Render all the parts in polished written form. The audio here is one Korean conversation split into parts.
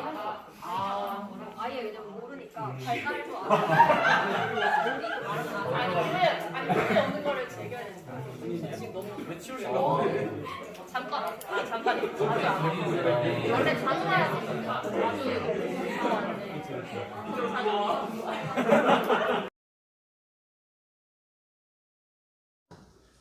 할 것 같아. 아예 왜냐면 모르니까 발달도 안 하고 놀이도 말하는 안 하고. 아니 그때 없는 거를 즐겨야 되니까. 지금 너무 외치울 잠깐 잠깐 자주 안 하고 원래 자주 해야지. 자주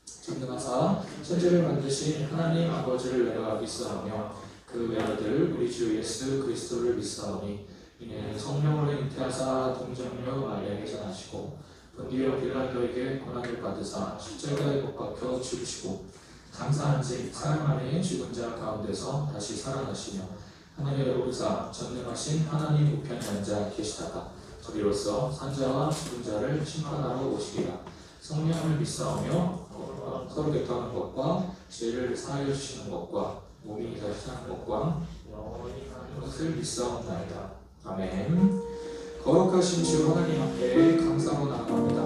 전능하사 천지를 만드신 하나님 아버지를 내가 믿사오며 그 외아들 우리 주 예수 그리스도를 믿사오니 이는 성령으로 잉태하사 동정녀 마리아에게 전하시고 본디오 빌라도에게 고난을 받으사 십자가에 못 박혀 죽으시고 장사한지 사흘 만에 죽은 자 가운데서 다시 살아나시며 하늘에 오르사 전능하신 하나님 우편에 앉아 계시다가 저리로서 산자와 죽은 자를 심판하러 오시리라. 성령을 믿사오며 서로 교통하는 것과 죄를 사하여 주시는 것과 몸이 다시 사는 것과 영원히 사는 것을 믿사옵나이다. 아멘. 거룩하신 주 하나님 앞에 감사로 나아갑니다.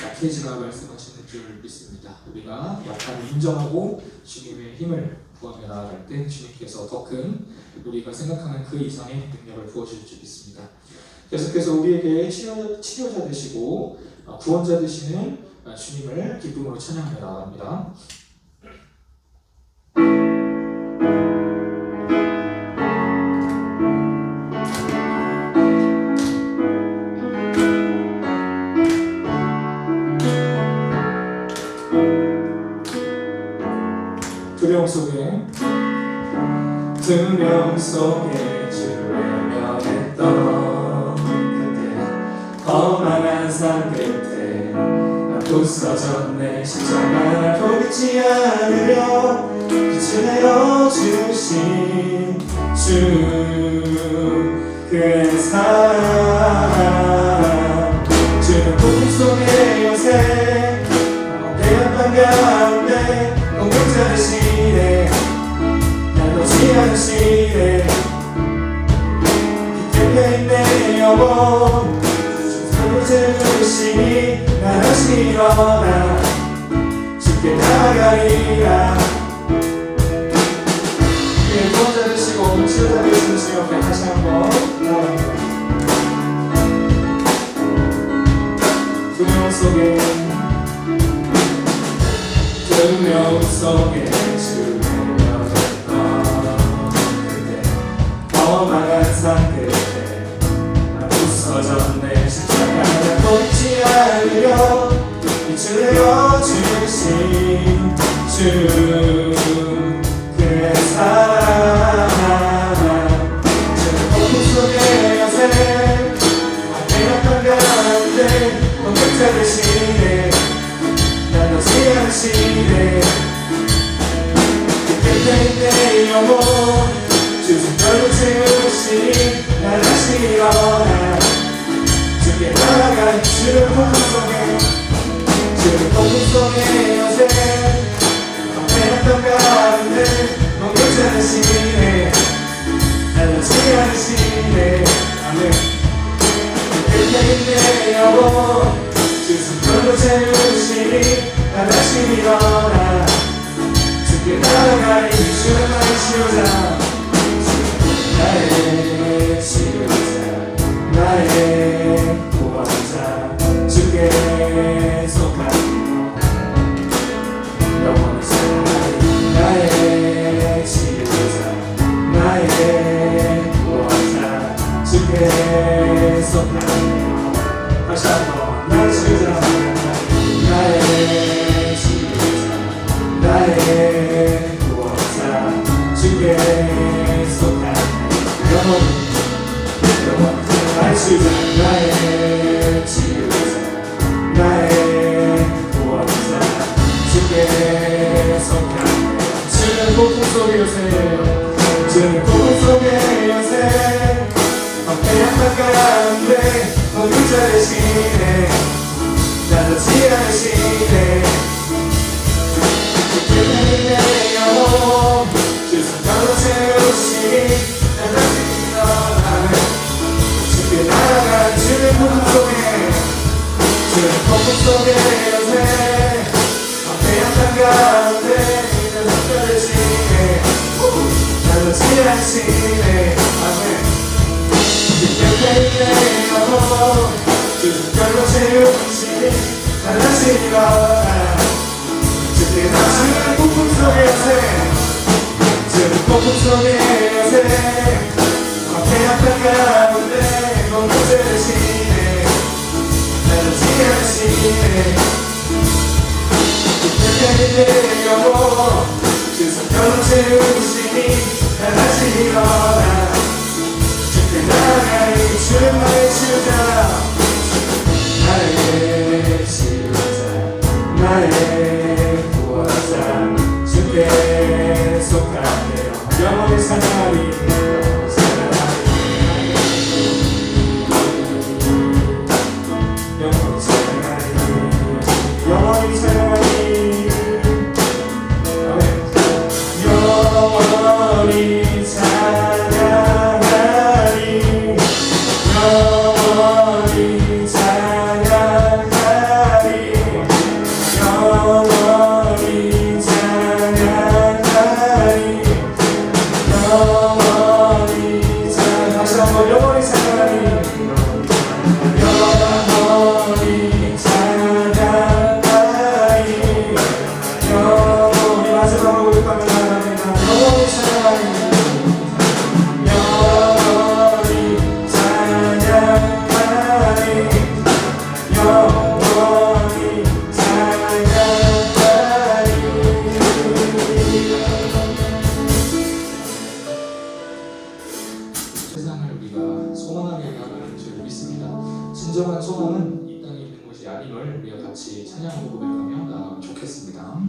약해지라 말씀하시는 줄 믿습니다. 우리가 약함을 인정하고 주님의 힘을 구하며 나아갈 때 주님께서 더 큰 우리가 생각하는 그 이상의 능력을 부어주실 줄 믿습니다. 계속해서 우리에게 치료자 되시고 구원자 되시는 주님을 기쁨으로 찬양하며 나아갑니다. 두려움 속에 주를 외면했던 그때 험한 산 끝에 부서졌네. 십자가를 돌이지 않으려 빛을 내어주신 주 그의 사랑. 주는 고통 속에 요새 대합한 가운데 공격자 되시네. 날 놓지 않으시네. 기쁘게 있네 여보. 주님을 주시니 날 하시려나 주께 나가리라. 그의 구원자 되시고 치료자 되시는 주 옆에 다시 한번 나갑니다. 두려움 속에 주를 외면했던 그때 험한 산 끝에 부서졌네. 십자가를 꽂지 않으려 빛을 내어주신 주 그의 사랑. 주는 고통 속에 요새 배고픈 가운데 공격자 되시네. 날 놓지 않으시네. 끝에 있네 여보. 주 손별로 채우시니 날 하시려나 주께 나아가. 주는 고통 속에 요새 배고픈 가운데 공격자 되시네. 날 놓지 않으시네. 아멘. 끝에 있네 여보. 주 손별로 채우시니 날 하시려나 주께 나아가리. 주는 나의 치료자, 나의 치료자, 나의 구원자, 주께 속하며 영원히 살아가리. 나의 치료자, 나의 구원자, 주께 속하며. 다시 한번 나의 치료자, 나의 치료자, 나의 구원자, 주께 속하네. 영원히 나의 치료자, 나의 치료자, 나의 구원자, 주께 속하네. 주는 고통 속에 요새, 주는 고통 속에 요새 배고픈 가운데 공격자 되시네. 날 놓지 않으시네. 끝에 여보. 주 손가락 채우시니 날 하시려나 주께 나아가. 주는 고통 속에, 주는 고통 속에 요새 배고픈 가운데 공격자 되시네. 날 놓지 않으시네. 아멘. 끝에 있네 여보. 주 손가락 채우시니 날 하시려나 주께 나아가. 고통 속에 요새, 주는 고통 속에 요새 배고픈 가운데 공격자 되시네. 날 놓지 않으시네. 끝에 있네 여보. 주 손가락 채우시니 날 하시려나 주께 나아가리. 주는 나의 치료자, 나의 치료자, 나의 구원자, 주께 속하네요. 영원히 살아가리. 영원히 살아가리. 영원히 살아가리. 영원히 살아가리. 영원히 같이 찬양 고백하며 나가면 좋겠습니다.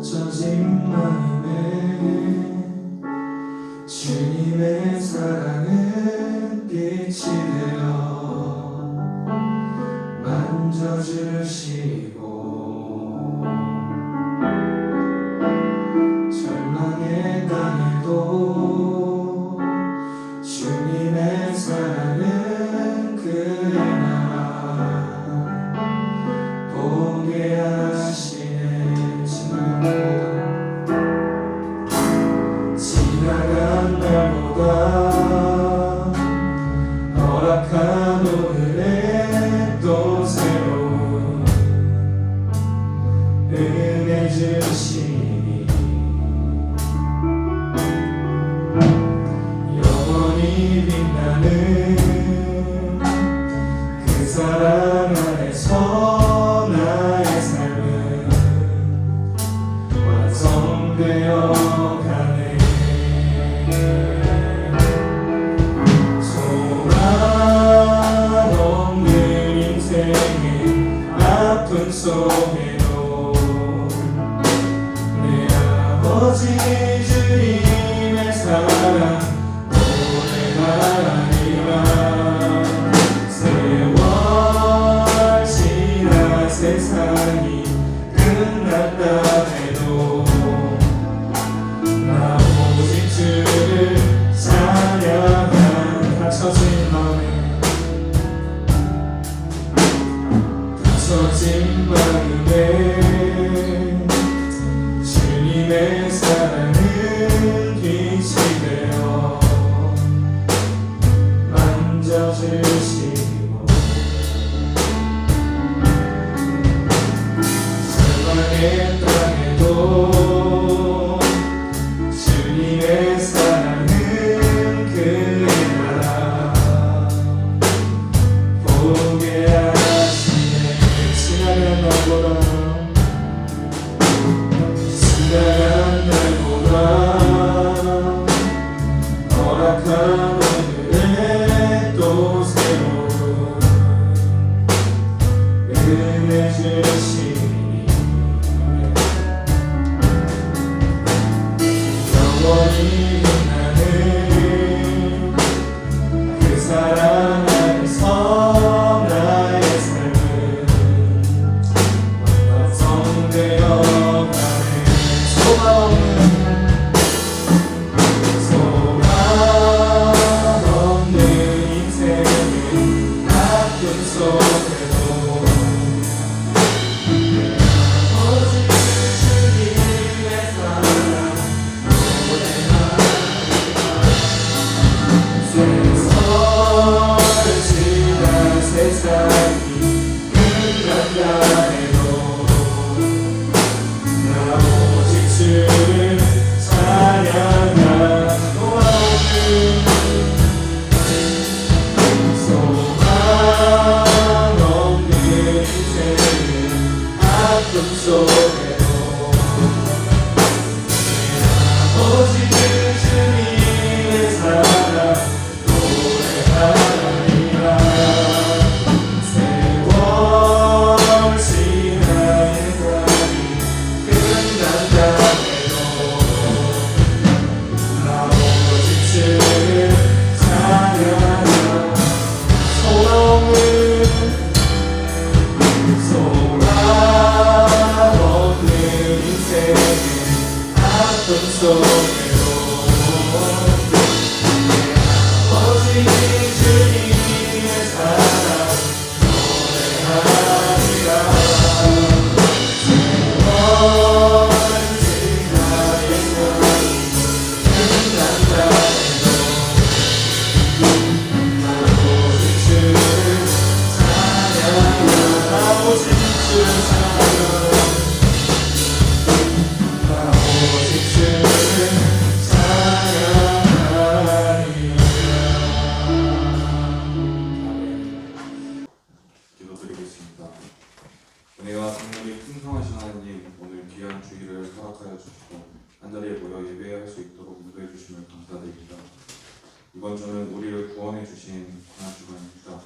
젖은 마음에 주님의 사랑은 빛이 되어 만져주시고 절망의 땅에도 주님의 사랑은 그의 나라 보게 하시네. 지나간 날보다 허락한 오늘에 또 새로운 은혜 주시니 영원히 빛나는 그 사랑 안에서 나의 삶은 완성되어 가네. 소망 없는 인생의 아픔 속에도 내 아버지 주님의 사랑 노래하리라. 세월 지나 세상이 끝났다 해도 나 오직 주를 찬양한 닫혀진 마음에 주님의 사랑은 빛이 되어 만져주시고 절망의 땅에도 주님의 사랑은 그의 나라 보게 하시네. 지나간 날보다 허락한 오늘에 또 새로운 은혜 주시니 영원히 빛나는 그 사랑 안에서 나의 삶은 완성되어 가네. 소망 없는 인생의 아픔 속에도 내 아버지 주님의 사랑 노래하리라. 세월 지나 세상이 끝난다 해도 나 오직 주를 찬양한 소망 없는 인생은 아픔 속에도 내 아버지 주님의 사랑 노래하리라. 세월 지나 세상이 끝난다 해도 나 오직 주를 찬양한 소망 없는 인생의 아픔 속에도 내 아버지 주님의 사랑 노래하리라. 세월 지나 세상이 끝난다 해도 나 오직 주를 찬양하라. 나 오직 주를 찬양하라. 나 오직 주를 찬양하리라. 은혜와 성령이 풍성하신 하나님, 오늘 귀한 주일을 허락하여 주시고 한자리에 모여 예배할 수 있도록 인도해 주심을 감사드립니다. 이번 주는 우리를 구원해 주신 고난 주간입니다.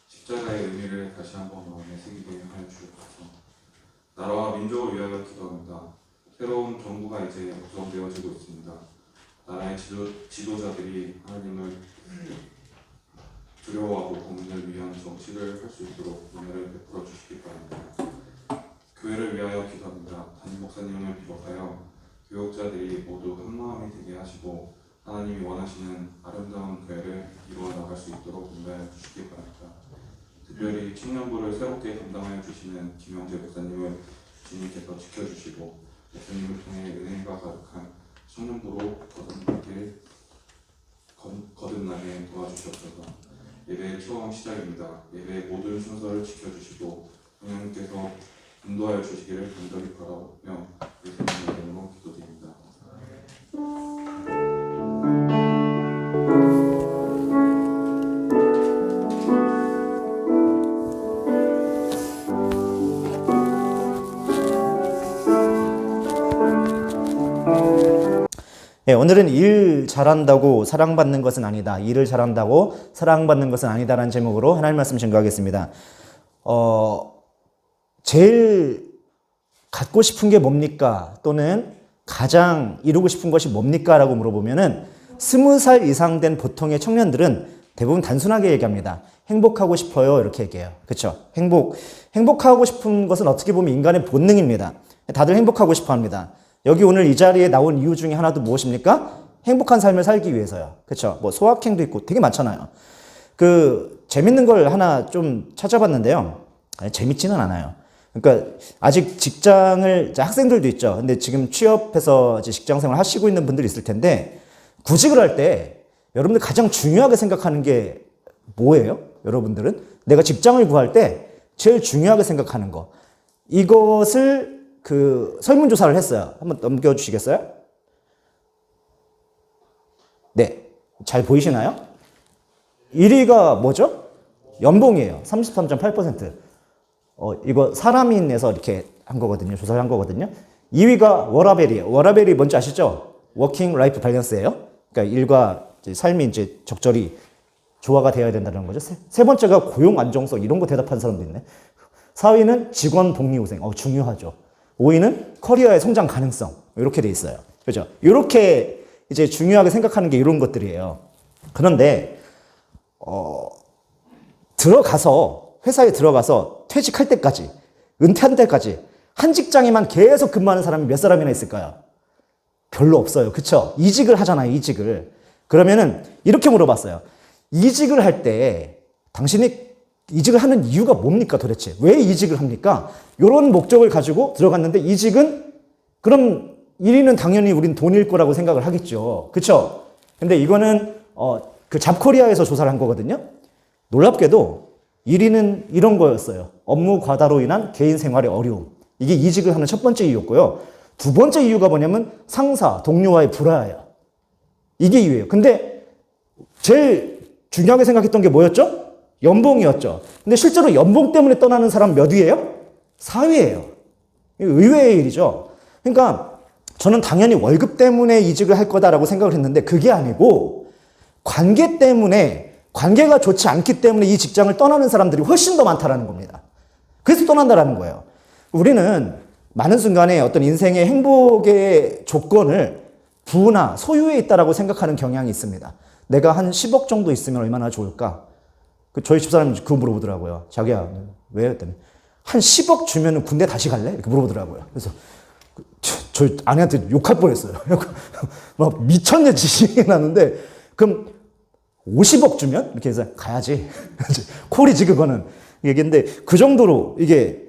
십자가의 의미를 다시 한번 마음에 새기게 하여 주옵소서. 나라와 민족을 위하여 기도합니다. 새로운 정부가 이제 구성되어지고 있습니다. 나라의 지도자들이 하나님을 두려워하고 국민을 위한 정치를 할 수 있도록 은혜를 베풀어 주시기 바랍니다. 교회를 위하여 기도합니다. 담임 목사님을 비롯하여 교역자들이 모두 한마음이 되게 하시고 하나님이 원하시는 아름다운 교회를 이루어 나갈 수 있도록 인도하여 주시기 바랍니다. 특별히 청년부를 새롭게 담당하여 주시는 김영재 목사님을 주님께서 지켜주시고 목사님을 통해 은혜가 가득한 청년부로 거듭나게 도와주시옵소서. 예배의 처음 시작입니다. 예배의 모든 순서를 지켜주시고 성령님께서 인도하여 주시기를 간절히 바라며 예수님의 이름으로 기도드립니다. 네, 오늘은 일 잘한다고 사랑받는 것은 아니다. 일을 잘한다고 사랑받는 것은 아니다라는 제목으로 하나님 말씀 증거하겠습니다. 제일 갖고 싶은 게 뭡니까? 또는 가장 이루고 싶은 것이 뭡니까? 라고 물어보면은 20살 이상 된 보통의 청년들은 대부분 단순하게 얘기합니다. 행복하고 싶어요. 이렇게 얘기해요. 그렇죠? 행복하고 싶은 것은 어떻게 보면 인간의 본능입니다. 다들 행복하고 싶어 합니다. 여기 오늘 이 자리에 나온 이유 중에 하나도 무엇입니까? 행복한 삶을 살기 위해서요. 그렇죠? 뭐 소확행도 있고 되게 많잖아요. 재밌는 걸 하나 좀 찾아봤는데요. 재밌지는 않아요. 그러니까 아직 직장을 학생들도 있죠. 근데 지금 취업해서 이제 직장 생활 하시고 있는 분들이 있을 텐데 구직을 할 때 여러분들 가장 중요하게 생각하는 게 뭐예요? 여러분들은 내가 직장을 구할 때 제일 중요하게 생각하는 거. 이것을 설문조사를 했어요. 한번 넘겨주시겠어요? 네. 잘 보이시나요? 1위가 뭐죠? 연봉이에요. 33.8%. 이거 사람인에서 이렇게 한 거거든요. 조사를 한 거거든요. 2위가 워라밸이에요. 워라밸이 뭔지 아시죠? 워킹 라이프 밸런스예요. 그러니까 일과 삶이 이제 적절히 조화가 되어야 된다는 거죠. 세 번째가 고용 안정성. 이런 거 대답한 사람도 있네. 4위는 직원 복리후생. 중요하죠. 5위는 커리어의 성장 가능성. 이렇게 돼 있어요. 그죠? 이렇게 이제 중요하게 생각하는 게 이런 것들이에요. 그런데, 회사에 들어가서 퇴직할 때까지, 은퇴할 때까지, 한 직장에만 계속 근무하는 사람이 몇 사람이나 있을까요? 별로 없어요. 그쵸? 이직을 하잖아요, 이직을. 그러면은, 이렇게 물어봤어요. 이직을 할 때, 당신이 이직을 하는 이유가 뭡니까 도대체? 왜 이직을 합니까? 이런 목적을 가지고 들어갔는데 이직은 그럼 1위는 당연히 우린 돈일 거라고 생각을 하겠죠. 그쵸? 근데 이거는 잡코리아에서 조사를 한 거거든요. 놀랍게도 1위는 이런 거였어요. 업무 과다로 인한 개인 생활의 어려움. 이게 이직을 하는 첫 번째 이유였고요. 두 번째 이유가 뭐냐면 상사, 동료와의 불화예요. 이게 이유예요. 근데 제일 중요하게 생각했던 게 뭐였죠? 연봉이었죠. 근데 실제로 연봉 때문에 떠나는 사람 몇 위예요? 4위예요. 의외의 일이죠. 그러니까 저는 당연히 월급 때문에 이직을 할 거다라고 생각을 했는데 그게 아니고 관계 때문에, 관계가 좋지 않기 때문에 이 직장을 떠나는 사람들이 훨씬 더 많다라는 겁니다. 그래서 떠난다라는 거예요. 우리는 많은 순간에 어떤 인생의 행복의 조건을 부나 소유에 있다라고 생각하는 경향이 있습니다. 내가 한 10억 정도 있으면 얼마나 좋을까? 저희 집사람이 그거 물어보더라고요. 자기야, 왜? 했더니 한 10억 주면 군대 다시 갈래? 이렇게 물어보더라고요. 그래서 저희 아내한테 욕할 뻔했어요. 막 미쳤네 지식이 나는데 그럼 50억 주면? 이렇게 해서 가야지. 콜이지 그거는. 얘기인데 그 정도로 이게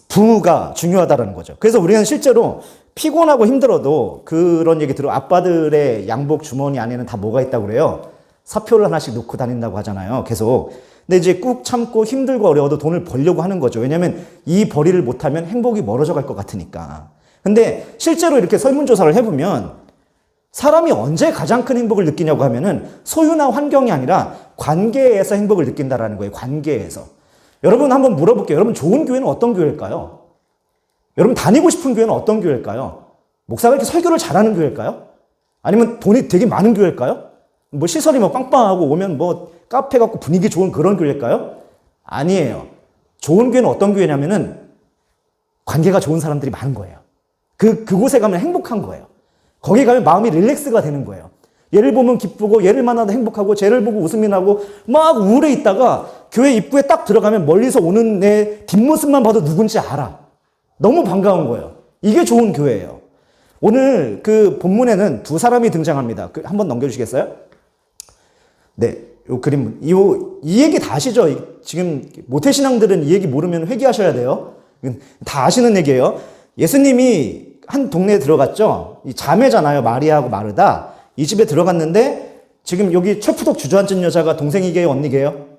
부가 중요하다는 거죠. 그래서 우리는 실제로 피곤하고 힘들어도 그런 얘기 들어 아빠들의 양복 주머니 안에는 다 뭐가 있다고 그래요? 사표를 하나씩 놓고 다닌다고 하잖아요. 계속. 근데 이제 꾹 참고 힘들고 어려워도 돈을 벌려고 하는 거죠. 왜냐하면 이 벌이를 못하면 행복이 멀어져 갈 것 같으니까. 근데 실제로 이렇게 설문조사를 해보면 사람이 언제 가장 큰 행복을 느끼냐고 하면은 소유나 환경이 아니라 관계에서 행복을 느낀다라는 거예요. 관계에서. 여러분 한번 물어볼게요. 여러분 좋은 교회는 어떤 교회일까요? 여러분 다니고 싶은 교회는 어떤 교회일까요? 목사가 이렇게 설교를 잘하는 교회일까요? 아니면 돈이 되게 많은 교회일까요? 뭐 시설이 뭐 빵빵하고 오면 뭐 카페 갖고 분위기 좋은 그런 교회일까요? 아니에요. 좋은 교회는 어떤 교회냐면은 관계가 좋은 사람들이 많은 거예요. 그곳에 가면 행복한 거예요. 거기 가면 마음이 릴렉스가 되는 거예요. 얘를 보면 기쁘고 얘를 만나도 행복하고 쟤를 보고 웃음이 나고 막 우울해 있다가 교회 입구에 딱 들어가면 멀리서 오는 내 뒷모습만 봐도 누군지 알아. 너무 반가운 거예요. 이게 좋은 교회예요. 오늘 그 본문에는 두 사람이 등장합니다. 한번 넘겨주시겠어요? 네, 요 그림, 이 얘기 다 아시죠? 지금 모태신앙들은 이 얘기 모르면 회개하셔야 돼요. 다 아시는 얘기예요. 예수님이 한 동네에 들어갔죠. 이 자매잖아요. 마리아하고 마르다. 이 집에 들어갔는데 지금 여기 철푸덕 주저앉은 여자가 동생이게요, 언니게요?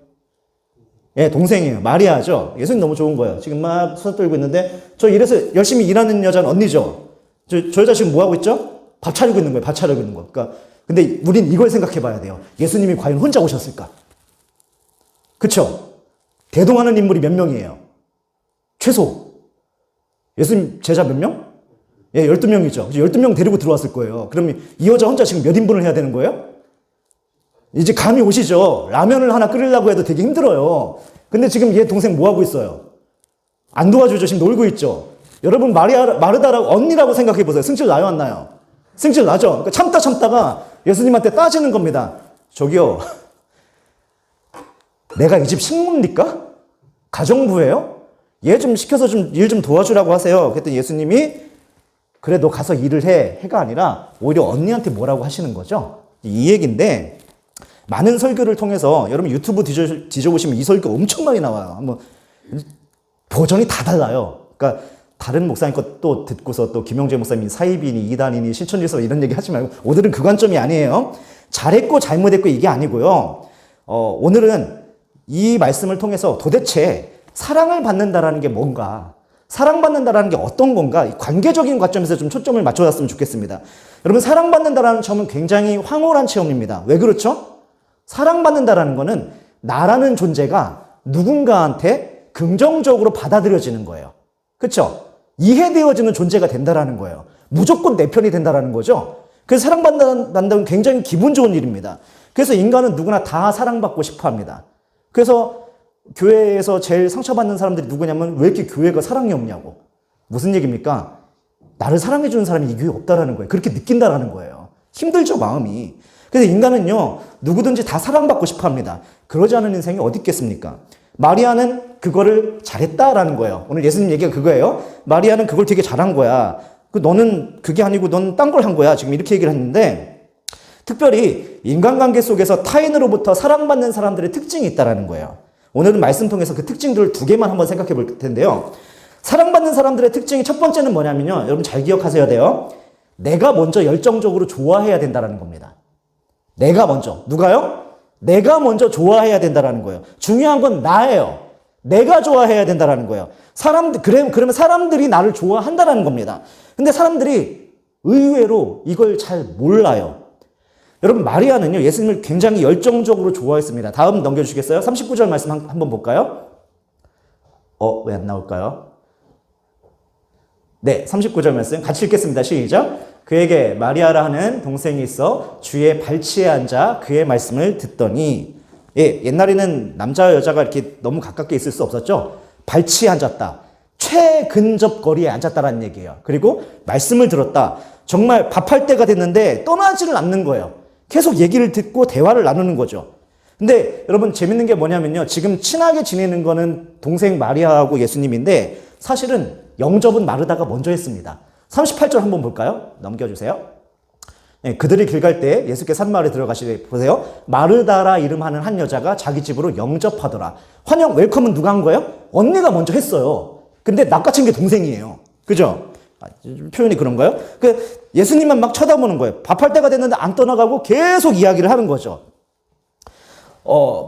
예, 동생이에요. 마리아죠. 예수님 너무 좋은 거예요. 지금 막 수다 떨고 있는데 저 이래서 열심히 일하는 여자는 언니죠. 저 여자 지금 뭐 하고 있죠? 밥 차리고 있는 거예요. 밥 차리고 있는 거. 그러니까 근데 우린 이걸 생각해 봐야 돼요. 예수님이 과연 혼자 오셨을까? 그쵸? 대동하는 인물이 몇 명이에요? 최소. 예수님 제자 몇 명? 예, 12명이죠. 12명 데리고 들어왔을 거예요. 그러면 이 여자 혼자 지금 몇 인분을 해야 되는 거예요? 이제 감이 오시죠? 라면을 하나 끓이려고 해도 되게 힘들어요. 근데 지금 얘 동생 뭐 하고 있어요? 안 도와주죠? 지금 놀고 있죠? 여러분, 마르다라고 언니라고 생각해 보세요. 승질 나요, 안 나요? 승질 나죠? 그러니까 참다가 예수님한테 따지는 겁니다. 저기요, 내가 이 집 식모입니까? 가정부예요? 얘 좀 시켜서 일 좀 도와주라고 하세요. 그랬더니 예수님이 그래, 너 가서 일을 해가 아니라 오히려 언니한테 뭐라고 하시는 거죠? 이 얘기인데 많은 설교를 통해서 여러분 유튜브 뒤져보시면 이 설교 엄청 많이 나와요. 한번 버전이 다 달라요. 그러니까 다른 목사님 것도 듣고서 또 김용재 목사님이 사이비니 이단이니 신천지서 이런 얘기 하지 말고 오늘은 그 관점이 아니에요. 잘했고 잘못했고 이게 아니고요. 오늘은 이 말씀을 통해서 도대체 사랑을 받는다라는 게 뭔가, 사랑받는다라는 게 어떤 건가, 관계적인 관점에서 좀 초점을 맞춰놨으면 좋겠습니다. 여러분, 사랑받는다라는 점은 굉장히 황홀한 체험입니다. 왜 그렇죠? 사랑받는다라는 거는 나라는 존재가 누군가한테 긍정적으로 받아들여지는 거예요. 그렇죠? 이해되어지는 존재가 된다라는 거예요. 무조건 내 편이 된다라는 거죠. 그래서 사랑받는다는 건 굉장히 기분 좋은 일입니다. 그래서 인간은 누구나 다 사랑받고 싶어 합니다. 그래서 교회에서 제일 상처받는 사람들이 누구냐면 왜 이렇게 교회가 사랑이 없냐고. 무슨 얘기입니까? 나를 사랑해주는 사람이 이 교회에 없다라는 거예요. 그렇게 느낀다라는 거예요. 힘들죠, 마음이. 그래서 인간은요, 누구든지 다 사랑받고 싶어 합니다. 그러지 않은 인생이 어디 있겠습니까? 마리아는 그거를 잘했다라는 거예요. 오늘 예수님 얘기가 그거예요. 마리아는 그걸 되게 잘한 거야. 너는 그게 아니고 넌 딴 걸 한 거야. 지금 이렇게 얘기를 했는데, 특별히 인간관계 속에서 타인으로부터 사랑받는 사람들의 특징이 있다라는 거예요. 오늘은 말씀 통해서 그 특징들을 두 개만 한번 생각해 볼 텐데요. 사랑받는 사람들의 특징이 첫 번째는 뭐냐면요. 여러분 잘 기억하셔야 돼요. 내가 먼저 열정적으로 좋아해야 된다는 겁니다. 내가 먼저. 누가요? 내가 먼저 좋아해야 된다는 거예요. 중요한 건 나예요. 내가 좋아해야 된다는 거예요. 그러면 사람들이 나를 좋아한다는 겁니다. 근데 사람들이 의외로 이걸 잘 몰라요. 여러분, 마리아는요, 예수님을 굉장히 열정적으로 좋아했습니다. 다음 넘겨주시겠어요? 39절 말씀 한번 볼까요? 왜 안 나올까요? 네, 39절 말씀 같이 읽겠습니다. 시작. 그에게 마리아라 하는 동생이 있어 주의 발치에 앉아 그의 말씀을 듣더니, 예, 옛날에는 남자와 여자가 이렇게 너무 가깝게 있을 수 없었죠. 발치에 앉았다. 최근접 거리에 앉았다라는 얘기예요. 그리고 말씀을 들었다. 정말 밥할 때가 됐는데 떠나지를 않는 거예요. 계속 얘기를 듣고 대화를 나누는 거죠. 근데 여러분 재밌는 게 뭐냐면요. 지금 친하게 지내는 거는 동생 마리아하고 예수님인데 사실은 영접은 마르다가 먼저 했습니다. 38절 한번 볼까요? 넘겨주세요. 네, 그들이 길 갈 때 예수께서 산 마을에 들어가시되 보세요. 마르다라 이름하는 한 여자가 자기 집으로 영접하더라. 환영 웰컴은 누가 한 거예요? 언니가 먼저 했어요. 근데 낚아챈 게 동생이에요. 그죠? 표현이 그런가요? 예수님만 막 쳐다보는 거예요. 밥할 때가 됐는데 안 떠나가고 계속 이야기를 하는 거죠.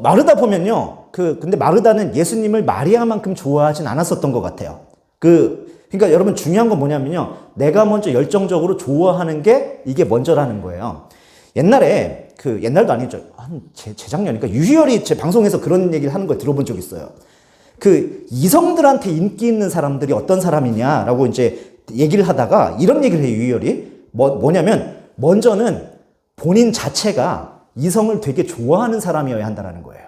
마르다 보면요. 근데 마르다는 예수님을 마리아만큼 좋아하진 않았었던 것 같아요. 그러니까 여러분 중요한 건 뭐냐면요. 내가 먼저 열정적으로 좋아하는 게 이게 먼저라는 거예요. 옛날에, 옛날도 아니죠. 재작년이니까 유희열이 제 방송에서 그런 얘기를 하는 걸 들어본 적 있어요. 그 이성들한테 인기 있는 사람들이 어떤 사람이냐라고 이제 얘기를 하다가 이런 얘기를 해요, 유희열이. 뭐냐면, 먼저는 본인 자체가 이성을 되게 좋아하는 사람이어야 한다는 거예요.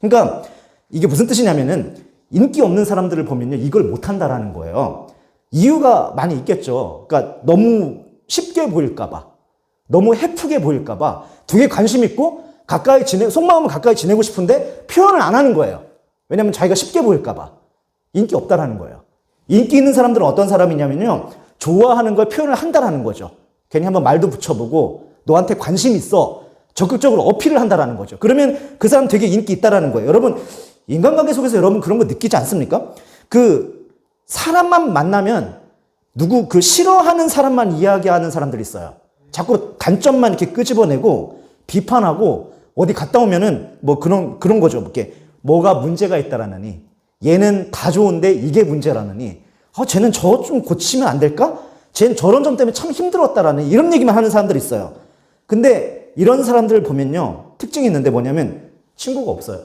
그러니까 이게 무슨 뜻이냐면은 인기 없는 사람들을 보면요, 이걸 못 한다라는 거예요. 이유가 많이 있겠죠. 그러니까 너무 쉽게 보일까봐, 너무 해프게 보일까봐 되게 관심 있고 속마음은 가까이 지내고 싶은데 표현을 안 하는 거예요. 왜냐면 자기가 쉽게 보일까봐. 인기 없다라는 거예요. 인기 있는 사람들은 어떤 사람이냐면요, 좋아하는 걸 표현을 한다라는 거죠. 괜히 한번 말도 붙여보고 너한테 관심 있어. 적극적으로 어필을 한다라는 거죠. 그러면 그 사람 되게 인기 있다라는 거예요. 여러분, 인간관계 속에서 여러분 그런 거 느끼지 않습니까? 그 사람만 만나면 그 싫어하는 사람만 이야기하는 사람들이 있어요. 자꾸 단점만 이렇게 끄집어내고 비판하고 어디 갔다 오면은 뭐 그런 거죠. 이렇게 뭐가 문제가 있다라느니, 얘는 다 좋은데 이게 문제라느니, 쟤는 저 좀 고치면 안 될까? 쟤는 저런 점 때문에 참 힘들었다라는 이런 얘기만 하는 사람들이 있어요. 근데 이런 사람들을 보면요, 특징이 있는데 뭐냐면 친구가 없어요.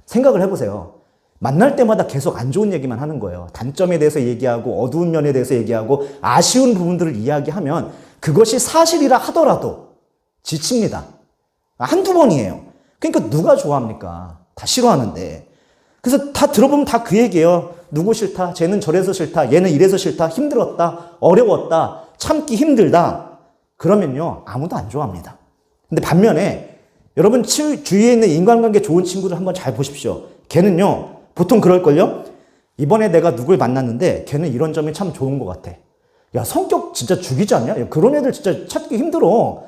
생각을 해보세요. 만날 때마다 계속 안 좋은 얘기만 하는 거예요. 단점에 대해서 얘기하고 어두운 면에 대해서 얘기하고 아쉬운 부분들을 이야기하면 그것이 사실이라 하더라도 지칩니다. 한두 번이에요. 그러니까 누가 좋아합니까? 다 싫어하는데. 그래서 다 들어보면 다 그 얘기예요. 누구 싫다, 쟤는 저래서 싫다, 얘는 이래서 싫다, 힘들었다, 어려웠다, 참기 힘들다. 그러면요, 아무도 안 좋아합니다. 근데 반면에 여러분 주위에 있는 인간관계 좋은 친구들 한번 잘 보십시오. 걔는요, 보통 그럴걸요? 이번에 내가 누굴 만났는데 걔는 이런 점이 참 좋은 것 같아. 야, 성격 진짜 죽이지 않냐? 야, 그런 애들 진짜 찾기 힘들어.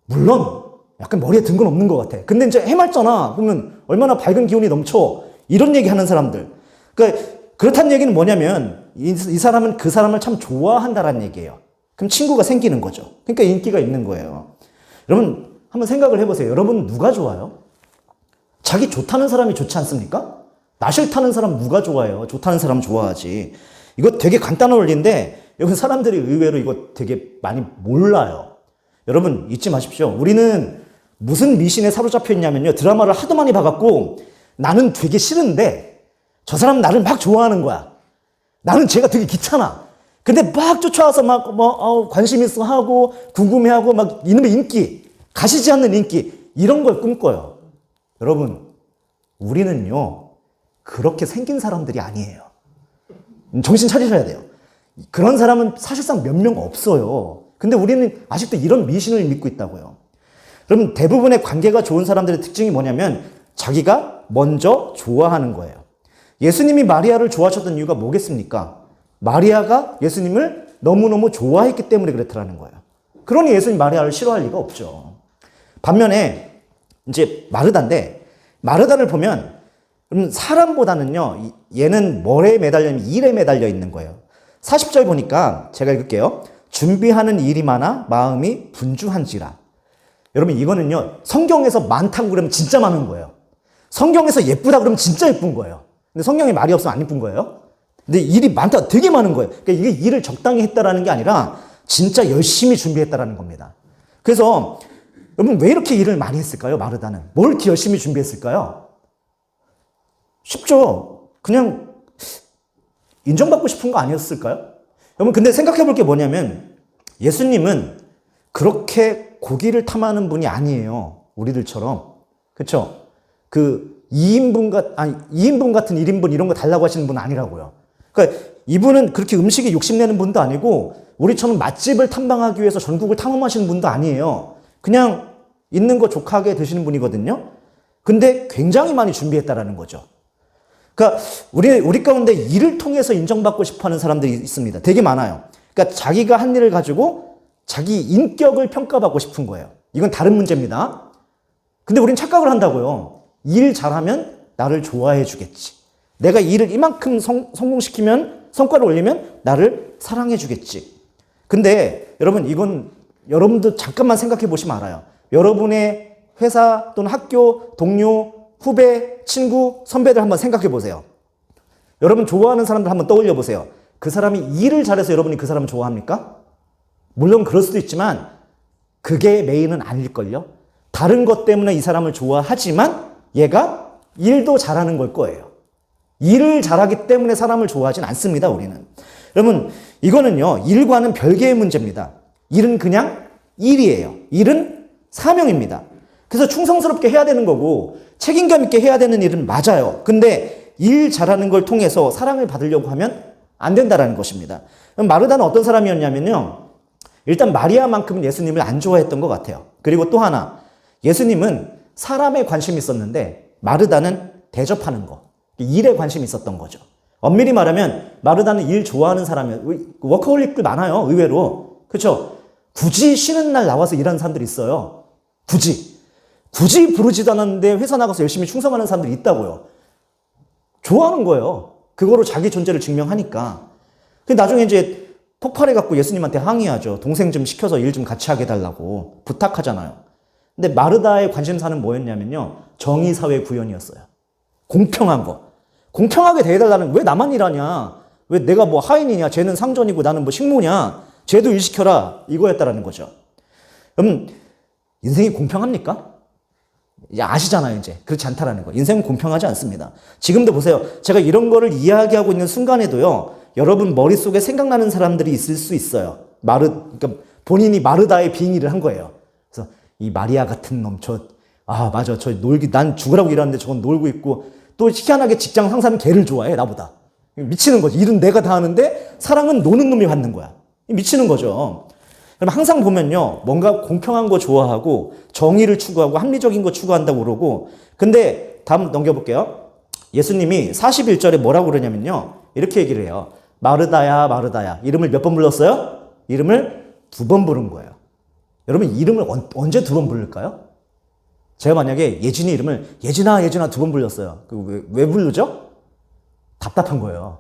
물론 약간 머리에 든 건 없는 것 같아. 근데 이제 해맑잖아. 그러면 얼마나 밝은 기운이 넘쳐. 이런 얘기 하는 사람들. 그러니까 그렇다는 얘기는 뭐냐면 이 사람은 그 사람을 참 좋아한다라는 얘기예요. 그럼 친구가 생기는 거죠. 그러니까 인기가 있는 거예요. 여러분 한번 생각을 해보세요. 여러분 누가 좋아요? 자기 좋다는 사람이 좋지 않습니까? 나 싫다는 사람 누가 좋아해요? 좋다는 사람 좋아하지. 이거 되게 간단한 원리인데 여기 사람들이 의외로 이거 되게 많이 몰라요. 여러분 잊지 마십시오. 우리는 무슨 미신에 사로잡혀 있냐면요, 드라마를 하도 많이 봐갖고 나는 되게 싫은데 저 사람은 나를 막 좋아하는 거야. 나는 쟤가 되게 귀찮아. 근데 막 쫓아와서 관심 있어 하고 궁금해하고 막 이놈의 인기, 가시지 않는 인기, 이런 걸 꿈꿔요. 여러분 우리는요 그렇게 생긴 사람들이 아니에요. 정신 차리셔야 돼요. 그런 사람은 사실상 몇 명 없어요. 근데 우리는 아직도 이런 미신을 믿고 있다고요. 그럼 대부분의 관계가 좋은 사람들의 특징이 뭐냐면 자기가 먼저 좋아하는 거예요. 예수님이 마리아를 좋아하셨던 이유가 뭐겠습니까? 마리아가 예수님을 너무너무 좋아했기 때문에 그렇다는 거예요. 그러니 예수님 마리아를 싫어할 리가 없죠. 반면에 이제 마르다인데, 마르다를 보면 사람보다는요, 얘는 뭐에 매달려 있냐면 일에 매달려 있는 거예요. 40절 보니까 제가 읽을게요. 준비하는 일이 많아 마음이 분주한지라. 여러분 이거는요, 성경에서 많다고 그러면 진짜 많은 거예요. 성경에서 예쁘다 그러면 진짜 예쁜 거예요. 근데 성경에 말이 없으면 안 예쁜 거예요. 근데 일이 많다, 되게 많은 거예요. 그러니까 이게 일을 적당히 했다라는 게 아니라 진짜 열심히 준비했다라는 겁니다. 그래서 여러분 왜 이렇게 일을 많이 했을까요? 마르다는 뭘 이렇게 열심히 준비했을까요? 쉽죠. 그냥 인정받고 싶은 거 아니었을까요? 여러분 근데 생각해 볼 게 뭐냐면 예수님은 그렇게 고기를 탐하는 분이 아니에요. 우리들처럼. 그렇죠? 그 2인분 같은 1인분 이런 거 달라고 하시는 분은 아니라고요. 그러니까 이분은 그렇게 음식에 욕심내는 분도 아니고 우리처럼 맛집을 탐방하기 위해서 전국을 탐험하시는 분도 아니에요. 그냥 있는 거 족하게 드시는 분이거든요. 근데 굉장히 많이 준비했다라는 거죠. 그러니까 우리 가운데 일을 통해서 인정받고 싶어하는 사람들이 있습니다. 되게 많아요. 그러니까 자기가 한 일을 가지고 자기 인격을 평가받고 싶은 거예요. 이건 다른 문제입니다. 근데 우린 착각을 한다고요. 일 잘하면 나를 좋아해 주겠지. 내가 일을 이만큼 성공시키면, 성과를 올리면 나를 사랑해 주겠지. 근데 여러분 이건 여러분도 잠깐만 생각해 보시면 알아요. 여러분의 회사 또는 학교, 동료, 후배, 친구, 선배들 한번 생각해 보세요. 여러분 좋아하는 사람들 한번 떠올려 보세요. 그 사람이 일을 잘해서 여러분이 그 사람을 좋아합니까? 물론 그럴 수도 있지만 그게 메인은 아닐걸요. 다른 것 때문에 이 사람을 좋아하지만 얘가 일도 잘하는 걸 거예요. 일을 잘하기 때문에 사람을 좋아하진 않습니다, 우리는. 여러분, 이거는요, 일과는 별개의 문제입니다. 일은 그냥 일이에요. 일은 사명입니다. 그래서 충성스럽게 해야 되는 거고, 책임감 있게 해야 되는 일은 맞아요. 근데 일 잘하는 걸 통해서 사랑을 받으려고 하면 안 된다라는 것입니다. 마르다는 어떤 사람이었냐면요, 일단 마리아만큼은 예수님을 안 좋아했던 것 같아요. 그리고 또 하나, 예수님은 사람에 관심이 있었는데 마르다는 대접하는 거, 일에 관심이 있었던 거죠. 엄밀히 말하면 마르다는 일 좋아하는 사람이에요. 워커홀릭들 많아요, 의외로. 그렇죠? 굳이 쉬는 날 나와서 일하는 사람들이 있어요. 굳이 부르지도 않았는데 회사 나가서 열심히 충성하는 사람들이 있다고요. 좋아하는 거예요. 그거로 자기 존재를 증명하니까. 근데 나중에 이제 폭발해갖고 예수님한테 항의하죠. 동생 좀 시켜서 일 좀 같이 하게 해달라고 부탁하잖아요. 근데 마르다의 관심사는 뭐였냐면요, 정의사회 구현이었어요. 공평한 거. 공평하게 대해달라는, 왜 나만 일하냐? 왜 내가 뭐 하인이냐? 쟤는 상전이고 나는 뭐 식모냐? 쟤도 일 시켜라. 이거였다라는 거죠. 그럼 인생이 공평합니까? 아시잖아요, 이제. 그렇지 않다라는 거. 인생은 공평하지 않습니다. 지금도 보세요. 제가 이런 거를 이야기하고 있는 순간에도요, 여러분 머릿속에 생각나는 사람들이 있을 수 있어요. 그러니까 본인이 마르다의 빙의를 한 거예요. 그래서 이 마리아 같은 놈, 맞아. 난 죽으라고 일하는데 저건 놀고 있고, 또 희한하게 직장 상사는 걔를 좋아해, 나보다. 미치는 거지. 일은 내가 다 하는데 사랑은 노는 놈이 받는 거야. 미치는 거죠. 그럼 항상 보면요, 뭔가 공평한 거 좋아하고 정의를 추구하고 합리적인 거 추구한다고 그러고, 근데 다음 넘겨볼게요. 예수님이 41절에 뭐라고 그러냐면요, 이렇게 얘기를 해요. 마르다야, 마르다야. 이름을 몇 번 불렀어요? 이름을 2번 부른 거예요. 여러분, 이름을 언제 2번 부를까요? 제가 만약에 예진이 이름을 예진아 2번 불렀어요. 왜 부르죠? 답답한 거예요.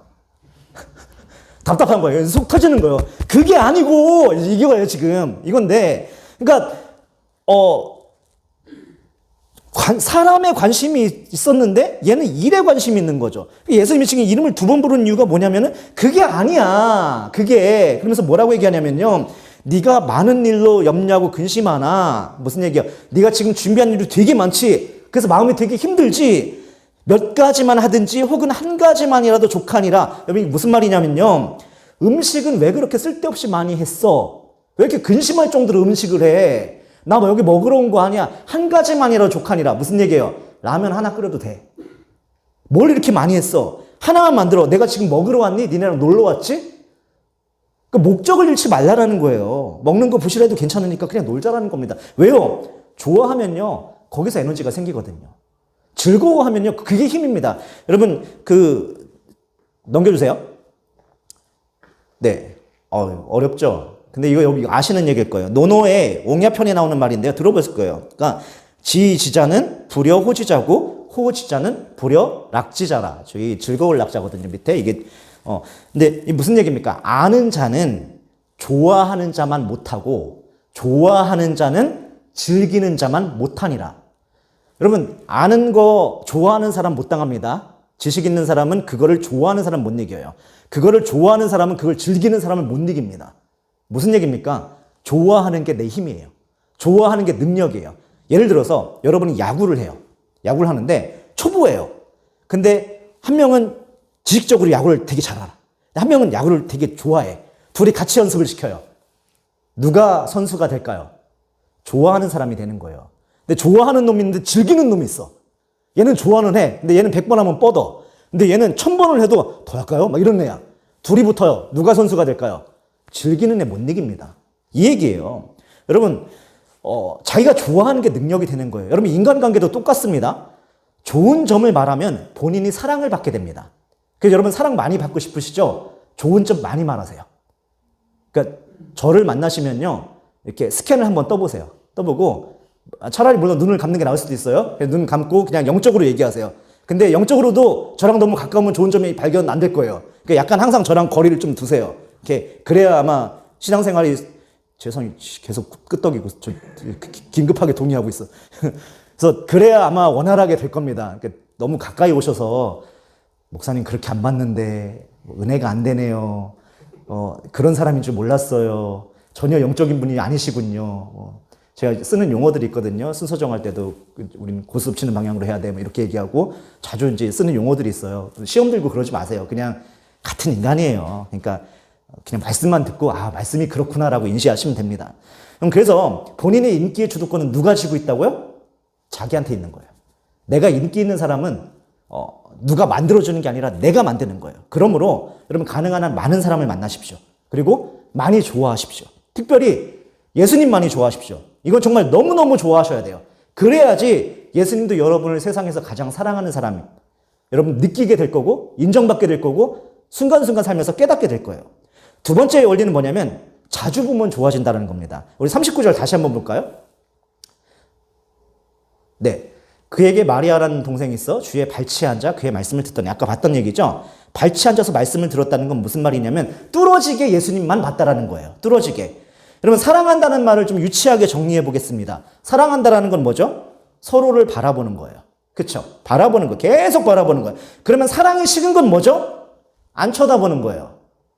답답한 거예요. 속 터지는 거예요. 그게 아니고, 이거예요, 지금. 이건데, 그러니까, 사람에 관심이 있었는데, 얘는 일에 관심이 있는 거죠. 예수님이 지금 이름을 2번 부른 이유가 뭐냐면은, 그게 아니야. 그러면서 뭐라고 얘기하냐면요, 네가 많은 일로 염려하고 근심하나, 무슨 얘기야? 네가 지금 준비한 일이 되게 많지. 그래서 마음이 되게 힘들지. 몇 가지만 하든지 혹은 한 가지만이라도 족하니라. 여러분, 무슨 말이냐면요, 음식은 왜 그렇게 쓸데없이 많이 했어? 왜 이렇게 근심할 정도로 음식을 해? 나 뭐 여기 먹으러 온 거 아니야? 한 가지만이라도 족하니라. 무슨 얘기예요? 라면 하나 끓여도 돼. 뭘 이렇게 많이 했어? 하나만 만들어. 내가 지금 먹으러 왔니? 니네랑 놀러 왔지? 그 목적을 잃지 말라라는 거예요. 먹는 거 부실해도 괜찮으니까 그냥 놀자라는 겁니다. 왜요? 좋아하면요, 거기서 에너지가 생기거든요. 즐거워하면요, 그게 힘입니다. 여러분, 넘겨주세요. 네. 어렵죠? 근데 이거 여기 아시는 얘기일 거예요. 노노의 옹야편에 나오는 말인데요. 들어보실 거예요. 그러니까, 지지자는 불여 호지자고, 호지자는 불여 락지자라. 저기 즐거울 락자거든요. 밑에 이게, 근데 이게 무슨 얘기입니까? 아는 자는 좋아하는 자만 못하고, 좋아하는 자는 즐기는 자만 못하니라. 여러분, 아는 거 좋아하는 사람 못 당합니다. 지식 있는 사람은 그거를 좋아하는 사람 못 이겨요. 그거를 좋아하는 사람은 그걸 즐기는 사람을 못 이깁니다. 무슨 얘기입니까? 좋아하는 게 내 힘이에요. 좋아하는 게 능력이에요. 예를 들어서 여러분이 야구를 해요. 야구를 하는데 초보예요. 근데 한 명은 지식적으로 야구를 되게 잘 알아. 한 명은 야구를 되게 좋아해. 둘이 같이 연습을 시켜요. 누가 선수가 될까요? 좋아하는 사람이 되는 거예요. 근데 좋아하는 놈이 있는데 즐기는 놈이 있어. 얘는 좋아는 해. 근데 얘는 100번 하면 뻗어. 근데 얘는 1000번을 해도 더 할까요? 막 이런 애야. 둘이 붙어요. 누가 선수가 될까요? 즐기는 애 못 이깁니다. 이 얘기예요. 여러분, 자기가 좋아하는 게 능력이 되는 거예요. 여러분, 인간관계도 똑같습니다. 좋은 점을 말하면 본인이 사랑을 받게 됩니다. 그래서 여러분, 사랑 많이 받고 싶으시죠? 좋은 점 많이 말하세요. 그러니까 저를 만나시면요, 이렇게 스캔을 한번 떠보세요. 떠보고, 차라리 물론 눈을 감는 게 나을 수도 있어요. 눈 감고 그냥 영적으로 얘기하세요. 근데 영적으로도 저랑 너무 가까우면 좋은 점이 발견 안 될 거예요. 그러니까 약간 항상 저랑 거리를 좀 두세요. 이렇게 그래야 아마 신앙생활이, 제 손이 계속 끄떡이고 저 긴급하게 동의하고 있어. 그래서 그래야 아마 원활하게 될 겁니다. 그러니까 너무 가까이 오셔서 목사님 그렇게 안 맞는데 은혜가 안 되네요. 그런 사람인 줄 몰랐어요. 전혀 영적인 분이 아니시군요. 제가 쓰는 용어들이 있거든요. 순서 정할 때도 우리는 고스톱 치는 방향으로 해야 돼. 뭐 이렇게 얘기하고 자주 이제 쓰는 용어들이 있어요. 시험 들고 그러지 마세요. 그냥 같은 인간이에요. 그러니까 그냥 말씀만 듣고 아, 말씀이 그렇구나라고 인지하시면 됩니다. 그래서 본인의 인기의 주도권은 누가 쥐고 있다고요? 자기한테 있는 거예요. 내가 인기 있는 사람은 누가 만들어주는 게 아니라 내가 만드는 거예요. 그러므로 여러분 가능한 한 많은 사람을 만나십시오. 그리고 많이 좋아하십시오. 특별히 예수님 많이 좋아하십시오. 이건 정말 너무너무 좋아하셔야 돼요. 그래야지 예수님도 여러분을 세상에서 가장 사랑하는 사람이 여러분 느끼게 될 거고 인정받게 될 거고 순간순간 살면서 깨닫게 될 거예요. 두 번째 원리는 뭐냐면 자주 보면 좋아진다는 겁니다. 우리 39절 다시 한번 볼까요? 네. 그에게 마리아라는 동생이 있어 주의 발치에 앉아 그의 말씀을 듣더니 아까 봤던 얘기죠. 발치에 앉아서 말씀을 들었다는 건 무슨 말이냐면 뚫어지게 예수님만 봤다라는 거예요. 뚫어지게. 여러분 사랑한다는 말을 좀 유치하게 정리해 보겠습니다. 사랑한다라는 건 뭐죠? 서로를 바라보는 거예요. 그렇죠? 바라보는 거. 계속 바라보는 거예요. 그러면 사랑이 식은 건 뭐죠? 안 쳐다보는 거예요.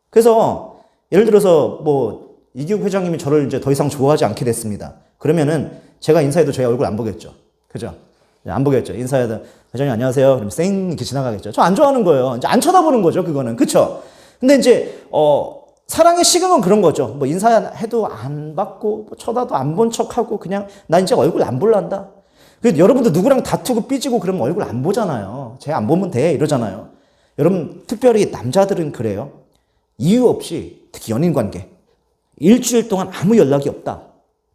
그래서 예를 들어서 뭐 이기욱 회장님이 저를 이제 더 이상 좋아하지 않게 됐습니다. 그러면은 제가 인사해도 제 얼굴 안 보겠죠. 그죠? 안 보겠죠. 인사해도 회장님 안녕하세요. 그럼 쌩 이렇게 지나가겠죠. 저 안 좋아하는 거예요. 이제 안 쳐다보는 거죠. 그거는. 그쵸? 근데 이제 사랑의 식은 건 그런 거죠. 뭐 인사해도 안 받고 뭐 쳐다도 안 본 척하고 그냥 나 이제 얼굴 안 볼란다. 여러분도 누구랑 다투고 삐지고 그러면 얼굴 안 보잖아요. 쟤 안 보면 돼 이러잖아요. 여러분 특별히 남자들은 그래요. 이유 없이 특히 연인 관계 일주일 동안 아무 연락이 없다.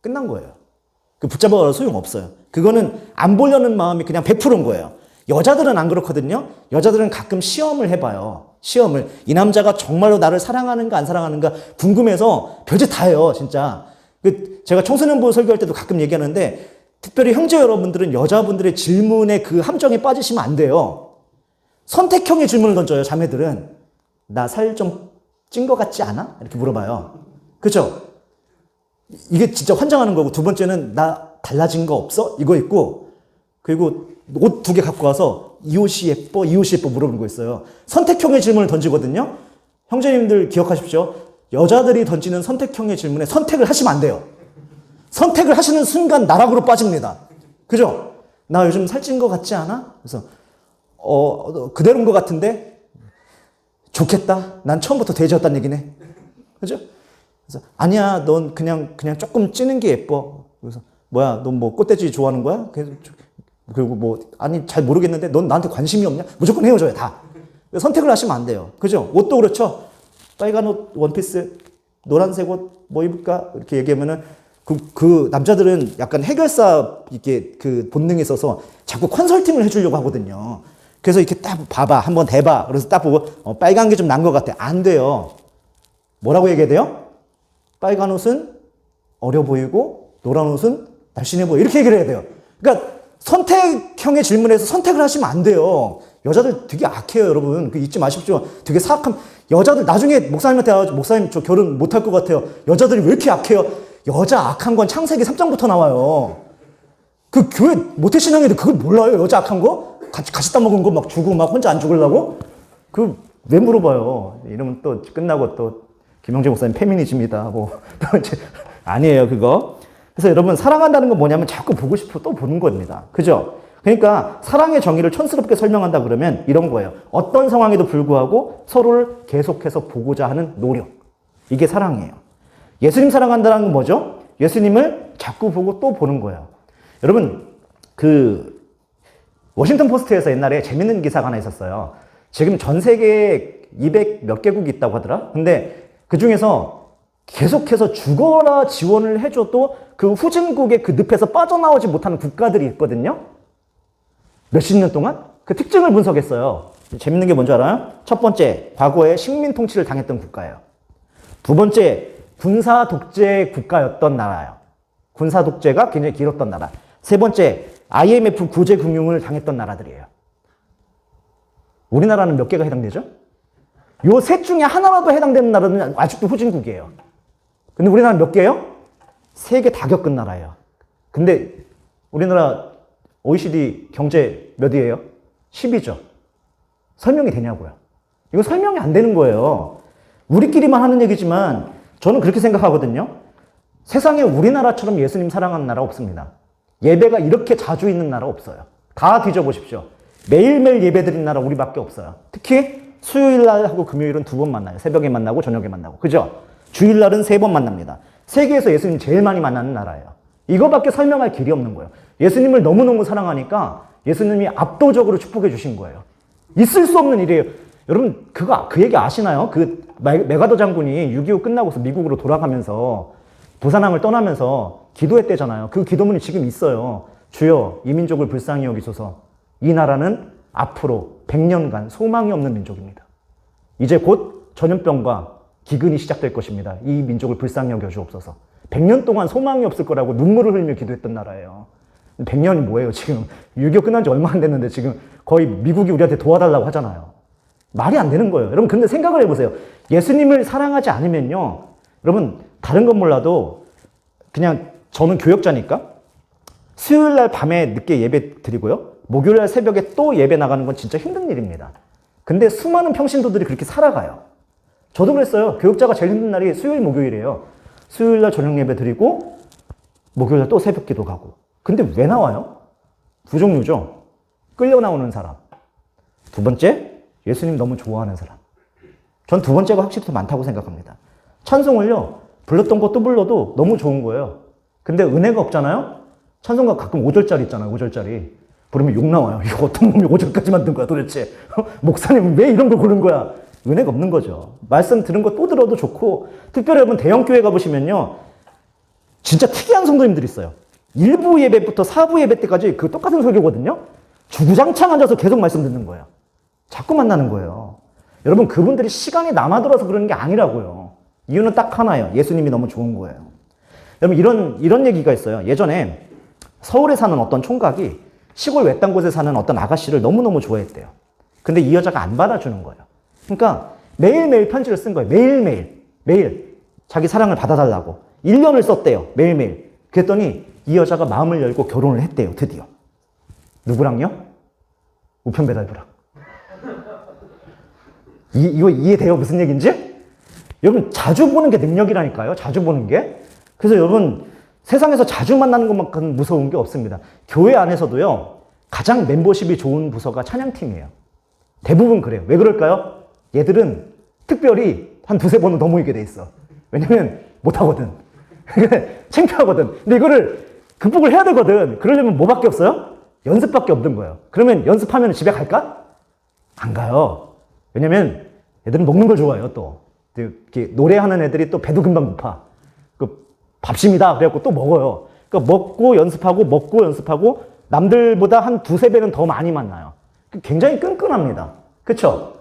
끝난 거예요. 그 붙잡아도 소용없어요. 그거는 안 보려는 마음이 그냥 100%인 거예요. 여자들은 안 그렇거든요. 여자들은 가끔 시험을 해봐요. 시험을. 이 남자가 정말로 나를 사랑하는가 안 사랑하는가 궁금해서 별짓 다 해요. 진짜. 제가 청소년부 설교할 때도 가끔 얘기하는데 특별히 형제 여러분들은 여자분들의 질문에 그 함정에 빠지시면 안 돼요. 선택형의 질문을 던져요. 자매들은. 나 살 좀 찐 것 같지 않아? 이렇게 물어봐요. 그렇죠? 이게 진짜 환장하는 거고 두 번째는 나 달라진 거 없어? 이거 있고 그리고 옷 2개 갖고 와서 이 옷이 예뻐? 이 옷이 예뻐? 물어보는 거 있어요. 선택형의 질문을 던지거든요. 형제님들 기억하십시오. 여자들이 던지는 선택형의 질문에 선택을 하시면 안 돼요. 선택을 하시는 순간 나락으로 빠집니다. 그죠? 나 요즘 살찐 거 같지 않아? 그래서 그대로인 것 같은데 좋겠다. 난 처음부터 돼지였단 얘기네. 그죠? 그래서 아니야, 넌 그냥 조금 찌는 게 예뻐. 그래서 뭐야, 넌 뭐 꽃돼지 좋아하는 거야? 그리고 뭐 아니 잘 모르겠는데 넌 나한테 관심이 없냐? 무조건 헤어져요 다. 선택을 하시면 안 돼요. 그죠? 옷도 그렇죠. 빨간 옷 원피스, 노란색 옷 뭐 입을까? 이렇게 얘기하면은 그 남자들은 약간 해결사 이렇게 그 본능이 있어서 자꾸 컨설팅을 해주려고 하거든요. 그래서 이렇게 딱 봐봐, 한번 대봐. 그래서 딱 보고 빨간 게 좀 난 것 같아. 안 돼요. 뭐라고 얘기해야 돼요? 빨간 옷은 어려 보이고 노란 옷은 날씬해 보여. 이렇게 얘기를 해야 돼요. 그러니까 선택형의 질문에서 선택을 하시면 안 돼요. 여자들 되게 악해요, 여러분. 잊지 마십시오. 되게 사악한 여자들 나중에 목사님한테 와가지고 목사님 저 결혼 못할 것 같아요. 여자들이 왜 이렇게 악해요? 여자 악한 건 창세기 3장부터 나와요. 그 교회 모태신앙에도 그걸 몰라요? 여자 악한 거? 같이 따먹은 거 막 주고 막 혼자 안 죽으려고? 왜 물어봐요? 이러면 또 끝나고 또 김영재 목사님 페미니즘이다. 뭐 아니에요, 그거. 그래서 여러분 사랑한다는 건 뭐냐면 자꾸 보고 싶어 또 보는 겁니다. 그죠? 그러니까 사랑의 정의를 촌스럽게 설명한다 그러면 이런 거예요. 어떤 상황에도 불구하고 서로를 계속해서 보고자 하는 노력. 이게 사랑이에요. 예수님 사랑한다는 건 뭐죠? 예수님을 자꾸 보고 또 보는 거예요. 여러분 워싱턴 포스트에서 옛날에 재밌는 기사가 하나 있었어요. 지금 전 세계에 200 몇 개국이 있다고 하더라. 근데 그 중에서 계속해서 죽어라 지원을 해줘도 그 후진국의 그 늪에서 빠져나오지 못하는 국가들이 있거든요. 몇십 년 동안 그 특징을 분석했어요. 재밌는 게 뭔지 알아요? 첫 번째, 과거에 식민 통치를 당했던 국가예요. 두 번째, 군사 독재 국가였던 나라예요. 군사 독재가 굉장히 길었던 나라. 세 번째, IMF 구제 금융을 당했던 나라들이에요. 우리나라는 몇 개가 해당되죠? 요 셋 중에 하나라도 해당되는 나라는 아직도 후진국이에요. 근데 우리나라는 몇 개예요? 3개 다 겪은 나라예요. 근데 우리나라 OECD 경제 몇 위예요? 10위죠. 설명이 되냐고요. 이거 설명이 안 되는 거예요. 우리끼리만 하는 얘기지만 저는 그렇게 생각하거든요. 세상에 우리나라처럼 예수님 사랑하는 나라 없습니다. 예배가 이렇게 자주 있는 나라 없어요. 다 뒤져보십시오. 매일매일 예배 드리는 나라 우리밖에 없어요. 특히 수요일날하고 금요일은 2번 만나요. 새벽에 만나고 저녁에 만나고. 그죠? 주일날은 3번 만납니다. 세계에서 예수님 제일 많이 만나는 나라예요. 이거밖에 설명할 길이 없는 거예요. 예수님을 너무너무 사랑하니까 예수님이 압도적으로 축복해 주신 거예요. 있을 수 없는 일이에요. 여러분 그 얘기 아시나요? 그 메가더 장군이 6.25 끝나고서 미국으로 돌아가면서 부산항을 떠나면서 기도했대잖아요. 그 기도문이 지금 있어요. 주여 이 민족을 불쌍히 여기소서. 이 나라는 앞으로 100년간 소망이 없는 민족입니다. 이제 곧 전염병과 기근이 시작될 것입니다. 이 민족을 불쌍히 여겨 주옵소서. 100년 동안 소망이 없을 거라고 눈물을 흘리며 기도했던 나라예요. 100년이 뭐예요 지금. 6.25 끝난 지 얼마 안 됐는데 지금 거의 미국이 우리한테 도와달라고 하잖아요. 말이 안 되는 거예요. 여러분 근데 생각을 해보세요. 예수님을 사랑하지 않으면요. 여러분 다른 건 몰라도 그냥 저는 교역자니까 수요일날 밤에 늦게 예배 드리고요. 목요일날 새벽에 또 예배 나가는 건 진짜 힘든 일입니다. 근데 수많은 평신도들이 그렇게 살아가요. 저도 그랬어요. 교역자가 제일 힘든 날이 수요일 목요일이에요. 수요일날 저녁 예배 드리고 목요일날 또 새벽 기도 가고. 근데 왜 나와요? 두 종류죠. 끌려 나오는 사람. 두 번째, 예수님 너무 좋아하는 사람. 전 두 번째가 확실히 더 많다고 생각합니다. 찬송을요, 불렀던 거 또 불러도 너무 좋은 거예요. 근데 은혜가 없잖아요? 찬송가 가끔 5절짜리 있잖아요, 5절짜리. 부르면 욕 나와요. 이거 어떤 놈이 5절까지 만든 거야, 도대체. 목사님 왜 이런 걸 고른 거야? 은혜가 없는 거죠. 말씀 들은 거 또 들어도 좋고, 특별히 여러분 대형교회 가보시면요, 진짜 특이한 성도님들이 있어요. 1부 예배부터 4부 예배 때까지 그 똑같은 설교거든요. 주구장창 앉아서 계속 말씀 듣는 거예요. 자꾸 만나는 거예요. 여러분 그분들이 시간이 남아들어서 그러는 게 아니라고요. 이유는 딱 하나예요. 예수님이 너무 좋은 거예요. 여러분 이런 얘기가 있어요. 예전에 서울에 사는 어떤 총각이 시골 외딴 곳에 사는 어떤 아가씨를 너무너무 좋아했대요. 근데 이 여자가 안 받아주는 거예요. 그러니까 매일매일 편지를 쓴 거예요. 매일 자기 사랑을 받아달라고 1년을 썼대요. 매일매일. 그랬더니 이 여자가 마음을 열고 결혼을 했대요. 드디어. 누구랑요? 우편배달부랑. 이거 이해돼요? 무슨 얘기인지? 여러분 자주 보는 게 능력이라니까요. 자주 보는 게. 그래서 여러분 세상에서 자주 만나는 것만큼 무서운 게 없습니다. 교회 안에서도요. 가장 멤버십이 좋은 부서가 찬양팀이에요. 대부분 그래요. 왜 그럴까요? 얘들은 특별히 한 2-3번은 더 모이게 돼 있어. 왜냐면 못하거든. 창피하거든. 근데 이거를 극복을 해야 되거든. 그러려면 뭐밖에 없어요? 연습밖에 없는 거예요. 그러면 연습하면 집에 갈까? 안 가요. 왜냐면 애들은 먹는 걸 좋아해요, 또. 이렇게 노래하는 애들이 또 배도 금방 고파. 밥심이다. 그래갖고 또 먹어요. 그러니까 먹고 연습하고 남들보다 한 2-3배는 더 많이 만나요. 굉장히 끈끈합니다. 그쵸?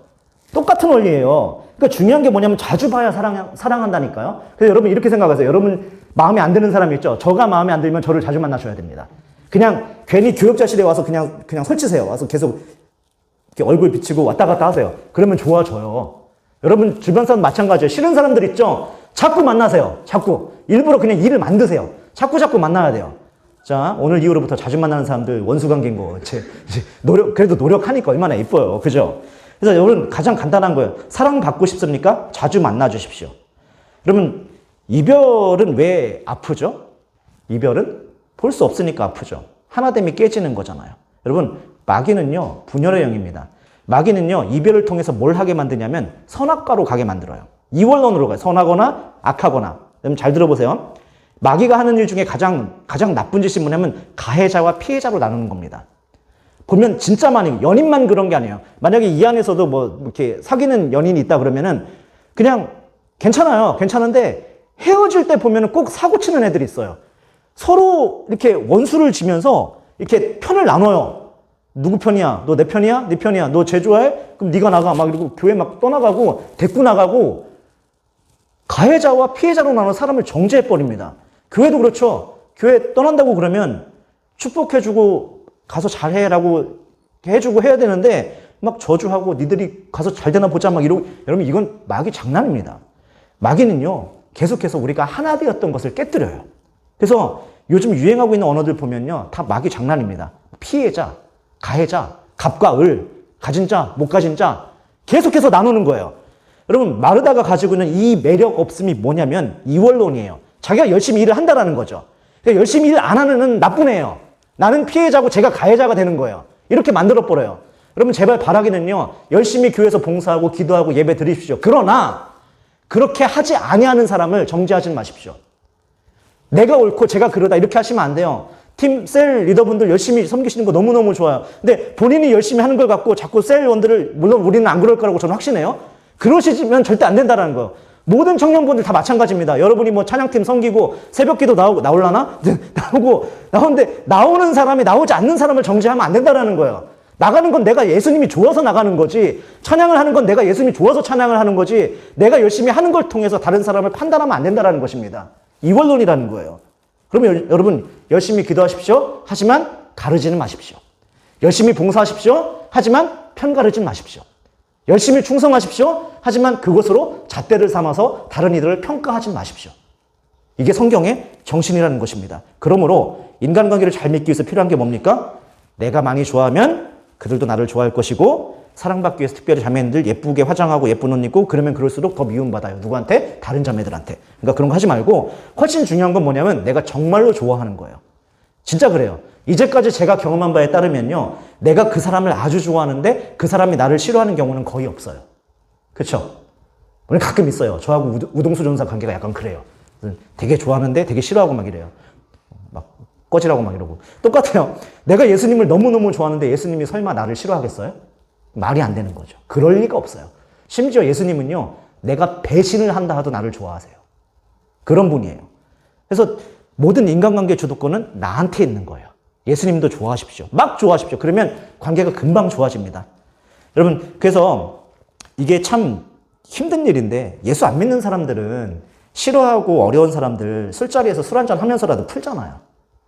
똑같은 원리예요. 그러니까 중요한 게 뭐냐면 자주 봐야 사랑한다니까요. 그래서 여러분 이렇게 생각하세요. 여러분 마음에 안 드는 사람 있죠? 저가 마음에 안 들면 저를 자주 만나셔야 됩니다. 그냥 괜히 교역자실에 와서 그냥 설치세요. 와서 계속 이렇게 얼굴 비치고 왔다 갔다 하세요. 그러면 좋아져요. 여러분 주변 사람 마찬가지예요. 싫은 사람들 있죠? 자꾸 만나세요. 자꾸. 일부러 그냥 일을 만드세요. 자꾸 만나야 돼요. 자, 오늘 이후로부터 자주 만나는 사람들 원수관계인 거. 그래도 노력하니까 얼마나 예뻐요. 그죠? 그래서 여러분 가장 간단한 거예요. 사랑받고 싶습니까? 자주 만나 주십시오. 여러분 이별은 왜 아프죠? 이별은 볼 수 없으니까 아프죠. 하나됨이 깨지는 거잖아요. 여러분 마귀는요 분열의 영입니다. 마귀는요 이별을 통해서 뭘 하게 만드냐면 선악과로 가게 만들어요. 이원론으로 가요. 선하거나 악하거나. 여러분 잘 들어보세요. 마귀가 하는 일 중에 가장 나쁜 짓이 뭐냐면 가해자와 피해자로 나누는 겁니다. 보면 진짜 많이 연인만 그런 게 아니에요. 만약에 이 안에서도 뭐 이렇게 사귀는 연인이 있다 그러면은 그냥 괜찮아요. 괜찮은데 헤어질 때 보면은 꼭 사고 치는 애들이 있어요. 서로 이렇게 원수를 지면서 이렇게 편을 나눠요. 누구 편이야? 너 내 편이야? 네 편이야? 너 쟤 좋아해? 그럼 네가 나가. 막 이러고 교회 막 떠나가고 데리고 나가고 가해자와 피해자로 나눠 사람을 정죄해버립니다. 교회도 그렇죠. 교회 떠난다고 그러면 축복해주고 가서 잘해라고 해주고 해야 되는데 막 저주하고 니들이 가서 잘 되나 보자 막 이러고. 여러분 이건 마귀 장난입니다. 마귀는요 계속해서 우리가 하나 되었던 것을 깨뜨려요. 그래서 요즘 유행하고 있는 언어들 보면요 다 마귀 장난입니다. 피해자, 가해자, 갑과 을, 가진 자, 못 가진 자 계속해서 나누는 거예요. 여러분 마르다가 가지고 있는 이 매력 없음이 뭐냐면 이원론이에요. 자기가 열심히 일을 한다라는 거죠. 그러니까 열심히 일 안 하는 애는 나쁜 애예요. 나는 피해자고 제가 가해자가 되는 거예요. 이렇게 만들어버려요. 여러분 제발 바라기는요. 열심히 교회에서 봉사하고 기도하고 예배 드리십시오. 그러나 그렇게 하지 아니하는 사람을 정죄하지 마십시오. 내가 옳고 제가 그러다 이렇게 하시면 안 돼요. 팀 셀 리더분들 열심히 섬기시는 거 너무너무 좋아요. 근데 본인이 열심히 하는 걸 갖고 자꾸 셀원들을, 물론 우리는 안 그럴 거라고 저는 확신해요. 그러시면 절대 안 된다는 거예요. 모든 청년분들 다 마찬가지입니다. 여러분이 뭐 찬양팀 섬기고 새벽기도 나올라나? 나오는데 나오는 사람이 나오지 않는 사람을 정죄하면 안 된다는 거예요. 나가는 건 내가 예수님이 좋아서 나가는 거지, 찬양을 하는 건 내가 예수님이 좋아서 찬양을 하는 거지, 내가 열심히 하는 걸 통해서 다른 사람을 판단하면 안 된다는 것입니다. 이원론이라는 거예요. 그러면 여러분 열심히 기도하십시오. 하지만 가르지는 마십시오. 열심히 봉사하십시오. 하지만 편가르지 마십시오. 열심히 충성하십시오. 하지만 그것으로 잣대를 삼아서 다른 이들을 평가하지 마십시오. 이게 성경의 정신이라는 것입니다. 그러므로 인간관계를 잘 맺기 위해서 필요한 게 뭡니까? 내가 많이 좋아하면 그들도 나를 좋아할 것이고, 사랑받기 위해서 특별히 자매님들 예쁘게 화장하고 예쁜 옷 입고 그러면 그럴수록 더 미움받아요. 누구한테? 다른 자매들한테. 그러니까 그런 거 하지 말고, 훨씬 중요한 건 뭐냐면 내가 정말로 좋아하는 거예요. 진짜 그래요. 이제까지 제가 경험한 바에 따르면요, 내가 그 사람을 아주 좋아하는데 그 사람이 나를 싫어하는 경우는 거의 없어요. 그렇죠? 우리 가끔 있어요. 저하고 우동수 전사 관계가 약간 그래요. 되게 좋아하는데 되게 싫어하고 막 이래요. 막 꺼지라고 막 이러고. 똑같아요. 내가 예수님을 너무너무 좋아하는데 예수님이 설마 나를 싫어하겠어요? 말이 안 되는 거죠. 그럴 리가 없어요. 심지어 예수님은요, 내가 배신을 한다 하도 나를 좋아하세요. 그런 분이에요. 그래서 모든 인간관계 주도권은 나한테 있는 거예요. 예수님도 좋아하십시오. 막 좋아하십시오. 그러면 관계가 금방 좋아집니다. 여러분, 그래서 이게 참 힘든 일인데, 예수 안 믿는 사람들은 싫어하고 어려운 사람들 술자리에서 술 한잔 하면서라도 풀잖아요.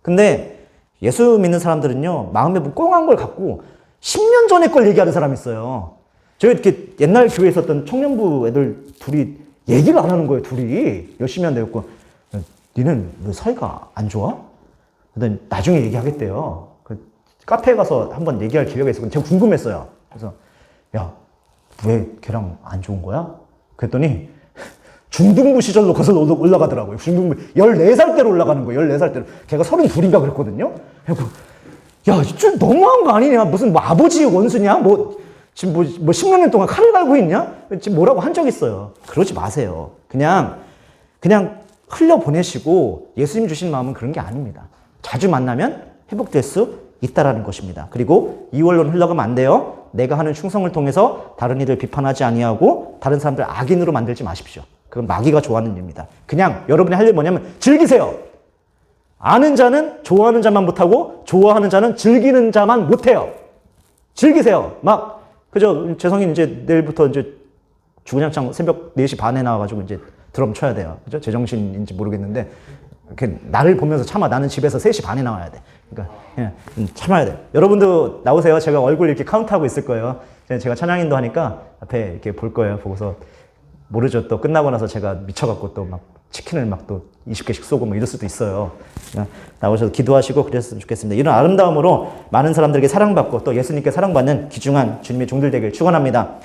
근데 예수 믿는 사람들은요, 마음에 뭐 꽁한 걸 갖고 10년 전에 걸 얘기하는 사람이 있어요. 저희 이렇게 옛날 교회에 있었던 청년부 애들 둘이 얘기를 안 하는 거예요. 둘이 열심히 한다고. 니는 왜 사이가 안 좋아? 그랬더니 나중에 얘기하겠대요. 그 카페에 가서 한번 얘기할 기회가 있었거든요. 제가 궁금했어요. 그래서 야, 왜 걔랑 안 좋은 거야? 그랬더니 중등부 시절로 거슬러 올라가더라고요. 중등부 14살 때로 올라가는 거예요. 14살 때로. 걔가 32인가 그랬거든요. 그래서 야, 좀 너무한 거 아니냐? 무슨 뭐 아버지 원수냐? 지금 뭐 10년 동안 칼을 갈고 있냐? 지금 뭐라고 한 적 있어요. 그러지 마세요. 그냥 흘려보내시고, 예수님 주신 마음은 그런 게 아닙니다. 자주 만나면 회복될 수 있다라는 것입니다. 그리고 이원론 흘러가면 안 돼요. 내가 하는 충성을 통해서 다른 이를 비판하지 아니하고 다른 사람들 악인으로 만들지 마십시오. 그건 마귀가 좋아하는 일입니다. 그냥 여러분이 할 일 뭐냐면 즐기세요. 아는 자는 좋아하는 자만 못하고 좋아하는 자는 즐기는 자만 못해요. 즐기세요. 그죠? 재성이 이제 내일부터 이제 주구장창 새벽 4시 반에 나와가지고 이제 드럼 쳐야 돼요. 그죠? 제정신인지 모르겠는데, 이렇게 나를 보면서 참아. 나는 집에서 3시 반에 나와야 돼. 그러니까 그냥 참아야 돼. 여러분도 나오세요. 제가 얼굴 이렇게 카운트하고 있을 거예요. 제가 찬양인도 하니까 앞에 이렇게 볼 거예요. 보고서 모르죠. 또 끝나고 나서 제가 미쳐갖고 또 막 치킨을 막 또 20개씩 쏘고 뭐 이럴 수도 있어요. 나오셔서 기도하시고 그랬으면 좋겠습니다. 이런 아름다움으로 많은 사람들에게 사랑받고 또 예수님께 사랑받는 귀중한 주님의 종들 되길 축원합니다.